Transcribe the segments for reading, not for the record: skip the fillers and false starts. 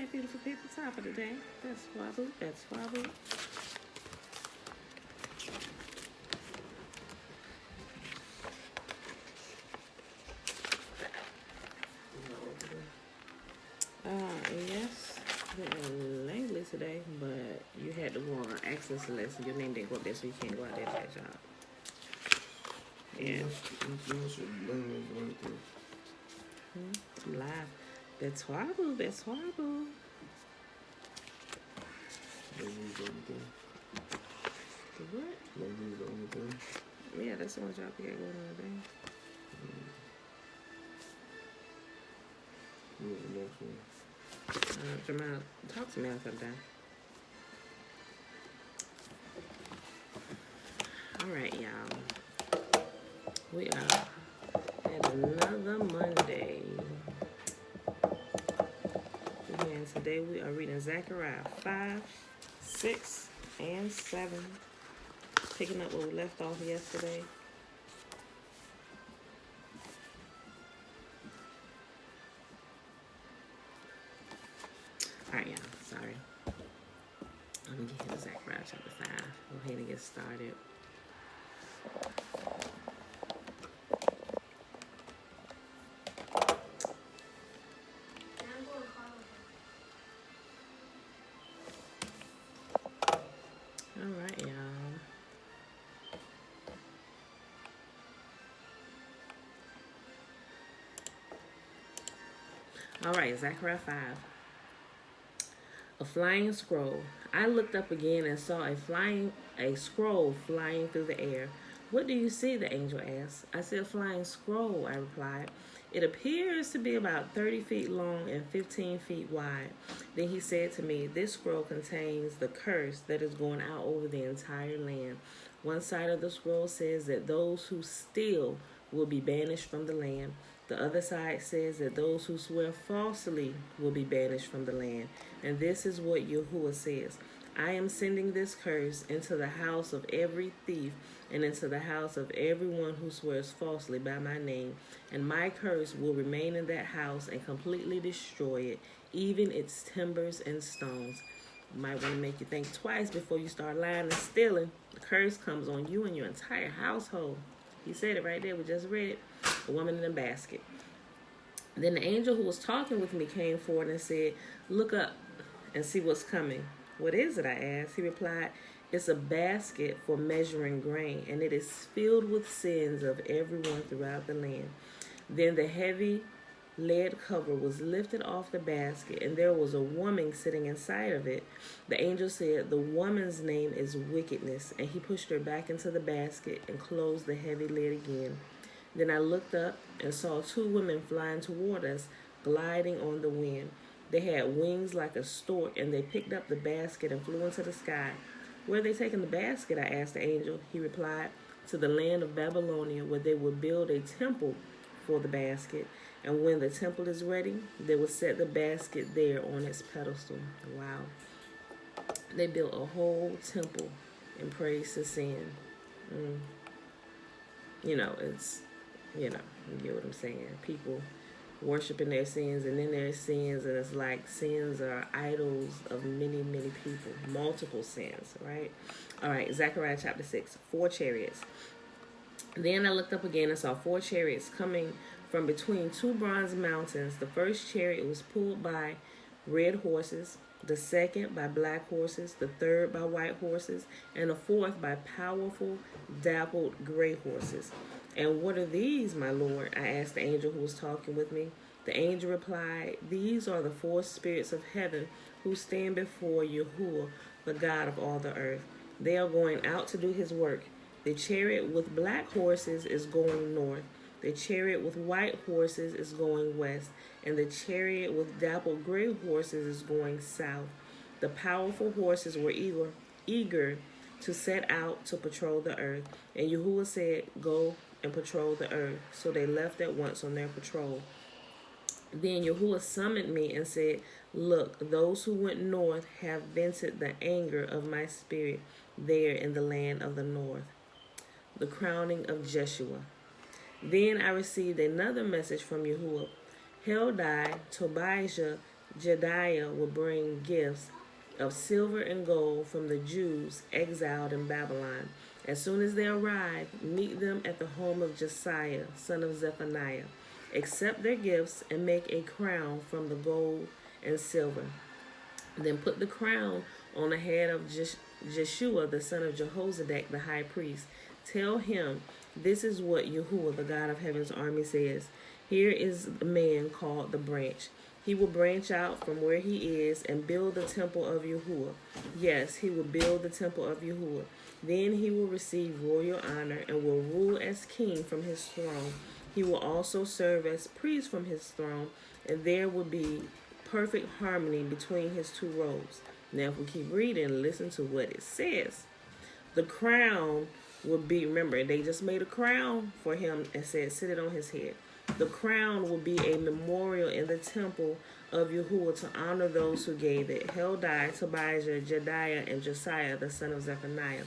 right, beautiful people. Top of the day. That's Swabble. That's Swabble. Yes. Lately today, but you had to go on access lesson. Your name didn't go up there, so you can't go out there to that job. Yeah. I'm live. That's horrible. That's horrible. The what? Yeah, that's the only job we got going on today. Jamal, talk to me sometime. All right, y'all. We are at another Monday. And today we are reading Zechariah 5, 6, and 7. Picking up where we left off yesterday. Alright, y'all. Sorry. I'm going to get to Zechariah chapter 5. Go ahead and get started. Alright, y'all. Alright, Zechariah 5. A flying scroll. I looked up again and saw a scroll flying through the air. What do you see? The angel asked. I said, flying scroll, I replied. It appears to be about 30 feet long and 15 feet wide. Then he said to me, this scroll contains the curse that is going out over the entire land. One side of the scroll says that those who steal will be banished from the land. The other side says that those who swear falsely will be banished from the land. And this is what Yahuwah says. I am sending this curse into the house of every thief and into the house of everyone who swears falsely by my name. And my curse will remain in that house and completely destroy it, even its timbers and stones. Might want to make you think twice before you start lying and stealing. The curse comes on you and your entire household. He said it right there. We just read it. A woman in a basket. Then the angel who was talking with me came forward and said, look up and see what's coming. What is it? I asked. He replied, it's a basket for measuring grain, and it is filled with sins of everyone throughout the land. Then the heavy lead cover was lifted off the basket, and there was a woman sitting inside of it. The angel said, the woman's name is Wickedness, and he pushed her back into the basket and closed the heavy lid again. Then I looked up and saw two women flying toward us, gliding on the wind. They had wings like a stork, and they picked up the basket and flew into the sky. Where are they taking the basket? I asked the angel. He replied, to the land of Babylonia, where they will build a temple for the basket. And when the temple is ready, they will set the basket there on its pedestal. Wow. They built a whole temple in praise to sin. It's, you get what I'm saying. People worshiping their sins, and then their sins, and it's like sins are idols of many, many people. Multiple sins, right? All right, Zechariah chapter 6, 4 chariots. Then I looked up again and saw 4 chariots coming from between 2 bronze mountains. The first chariot was pulled by red horses, the second by black horses, the third by white horses, and the fourth by powerful, dappled gray horses. And what are these, my Lord? I asked the angel who was talking with me. The angel replied, these are the 4 spirits of heaven who stand before Yahuwah, the God of all the earth. They are going out to do his work. The chariot with black horses is going north. The chariot with white horses is going west. And the chariot with dappled gray horses is going south. The powerful horses were eager to set out to patrol the earth. And Yahuwah said, go and patrol the earth. So they left at once on their patrol. Then Yahuwah summoned me and said, look, those who went north have vented the anger of my spirit there in the land of the north. The crowning of Jeshua. Then I received another message from Yahuwah. Heldai, Tobijah, Jedaiah will bring gifts of silver and gold from the Jews exiled in Babylon. As soon as they arrive, meet them at the home of Josiah, son of Zephaniah. Accept their gifts and make a crown from the gold and silver. Then put the crown on the head of Jeshua, the son of Jehozadak, the high priest. Tell him, this is what Yahuwah, the God of heaven's army, says. Here is a man called the branch. He will branch out from where he is and build the temple of Yahuwah. Yes, he will build the temple of Yahuwah. Then he will receive royal honor and will rule as king from his throne. He will also serve as priest from his throne, and there will be perfect harmony between his two robes. Now, if we keep reading, listen to what it says. The crown will be, remember, they just made a crown for him and said, sit it on his head. The crown will be a memorial in the temple of Yahuwah to honor those who gave it. Heldai, Tobijah, Jedaiah, and Josiah, the son of Zephaniah.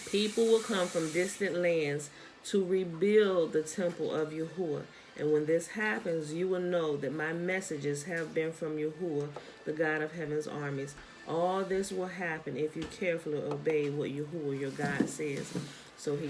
People will come from distant lands to rebuild the temple of Yahuwah. And when this happens, you will know that my messages have been from Yahuwah, the God of heaven's armies. All this will happen if you carefully obey what Yahuwah, your God, says. So he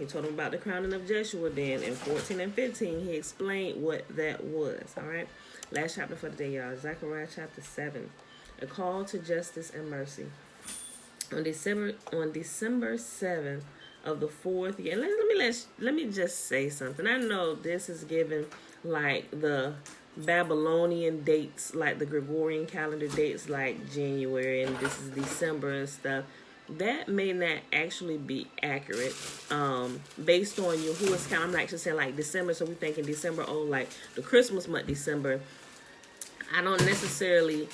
told him about the crowning of Jeshua. Then in 14 and 15, he explained what that was. All right. Last chapter for the day, y'all. Zechariah chapter 7. A call to justice and mercy. On December 7th of the 4th year. Let me just say something. I know this is given like the Babylonian dates, like the Gregorian calendar dates, like January, and this is December and stuff. That may not actually be accurate based on Yahuwah's count. I'm not actually saying like December, so we're thinking December, like the Christmas month, December. I don't necessarily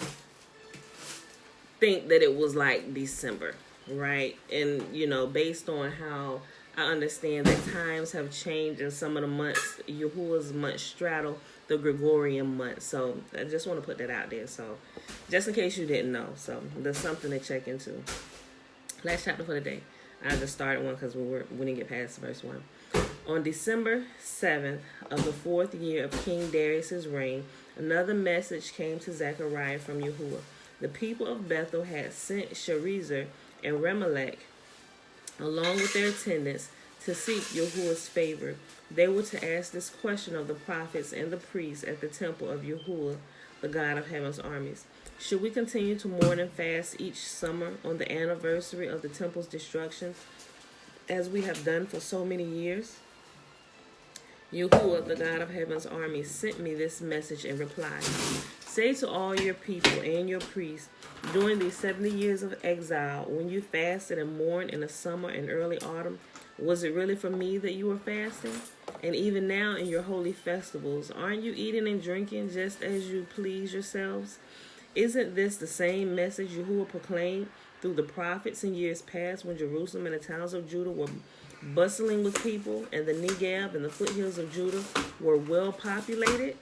think that it was like December, right? And, based on how I understand that times have changed and some of the months, Yahuwah's months straddle the Gregorian month. So I just want to put that out there. So just in case you didn't know. So there's something to check into. Last chapter for the day. I just started one because we didn't get past verse 1. On December 7th of the 4th year of King Darius' reign, another message came to Zechariah from Yahuwah. The people of Bethel had sent Sharezer and Remelech, along with their attendants, to seek Yahuwah's favor. They were to ask this question of the prophets and the priests at the temple of Yahuwah, the God of heaven's armies. Should we continue to mourn and fast each summer on the anniversary of the temple's destruction, as we have done for so many years? Yahuwah, the God of heaven's armies, sent me this message in reply. Say to all your people and your priests, during these 70 years of exile, when you fasted and mourned in the summer and early autumn, was it really for me that you were fasting? And even now in your holy festivals, aren't you eating and drinking just as you please yourselves? Isn't this the same message Yahuwah proclaimed through the prophets in years past when Jerusalem and the towns of Judah were bustling with people and the Negev and the foothills of Judah were well populated?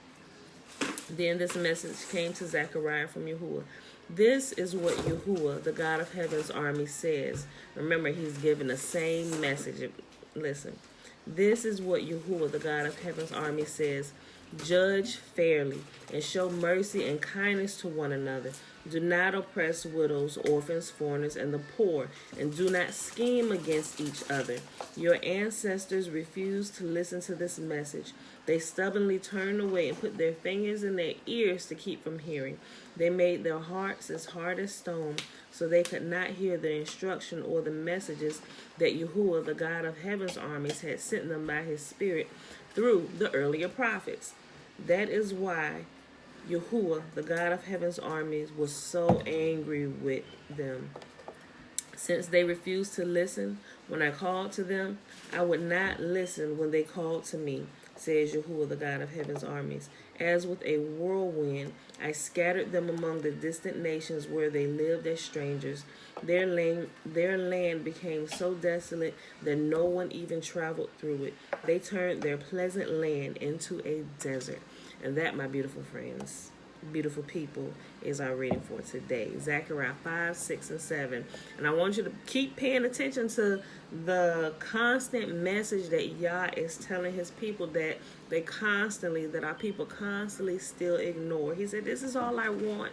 Then this message came to Zechariah from Yahuwah. This is what Yahuwah, the God of heaven's army, says. Remember, he's given the same message. Listen. This is what Yahuwah, the God of heaven's army, says. Judge fairly and show mercy and kindness to one another. Do not oppress widows, orphans, foreigners, and the poor, and do not scheme against each other. Your ancestors refused to listen to this message. They stubbornly turned away and put their fingers in their ears to keep from hearing. They made their hearts as hard as stone, so they could not hear the instruction or the messages that Yahuwah, the God of heaven's armies, had sent them by his Spirit through the earlier prophets. That is why Yahuwah, the God of heaven's armies, was so angry with them. Since they refused to listen when I called to them, I would not listen when they called to me, says Yahuwah, the God of heaven's armies. As with a whirlwind, I scattered them among the distant nations where they lived as strangers. Their land became so desolate that no one even traveled through it. They turned their pleasant land into a desert. And that, my beautiful friends, beautiful people, is our reading for today. Zechariah 5, 6, and 7. And I want you to keep paying attention to the constant message that Yah is telling his people that that our people constantly still ignore. He said, this is all I want.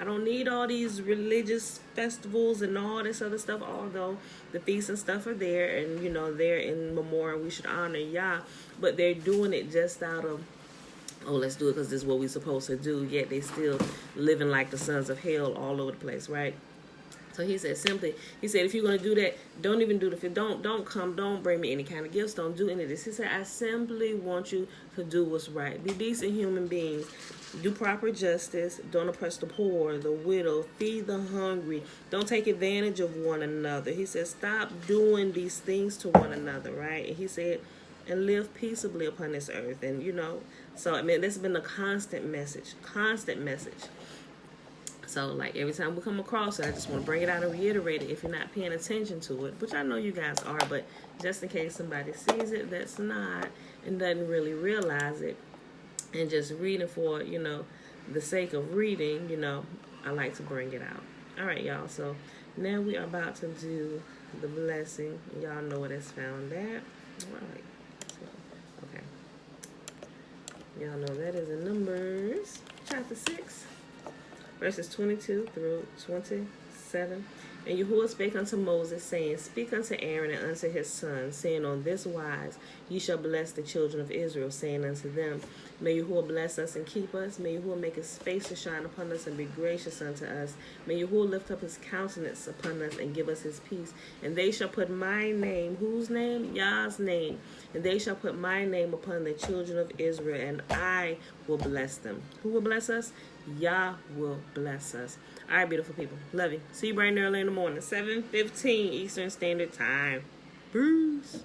I don't need all these religious festivals and all this other stuff, although the feasts and stuff are there and, they're in memorial. We should honor Yah, but they're doing it just out of, oh, let's do it because this is what we're supposed to do, yet they still living like the sons of hell all over the place, right? So he said if you're going to do that, don't even do the, don't bring me any kind of gifts, don't do any of this. He said, I simply want you to do what's right. Be decent human beings. Do proper justice. Don't oppress the poor, the widow. Feed the hungry. Don't take advantage of one another. He said, stop doing these things to one another, right? And he said, and live peaceably upon this earth. And, so, this has been a constant message. So, like, every time we come across it, I just want to bring it out and reiterate it if you're not paying attention to it, which I know you guys are, but just in case somebody sees it that's not and doesn't really realize it and just reading for, the sake of reading, I like to bring it out. All right, y'all. So, now we are about to do the blessing. Y'all know what it's found at. All right. So, okay. Y'all know that is in Numbers chapter 6. Verses 22 through 27. And Yahuwah spake unto Moses, saying, Speak unto Aaron and unto his sons, saying, On this wise ye shall bless the children of Israel, saying unto them, May Yahuwah bless us and keep us. May Yahuwah make his face to shine upon us and be gracious unto us. May Yahuwah lift up his countenance upon us and give us his peace. And they shall put my name, whose name? Yah's name. And they shall put my name upon the children of Israel, and I will bless them. Who will bless us? Yah will bless us. All right, beautiful people. Love you. See you bright and early in the morning, 7:15 Eastern Standard Time. Bruce.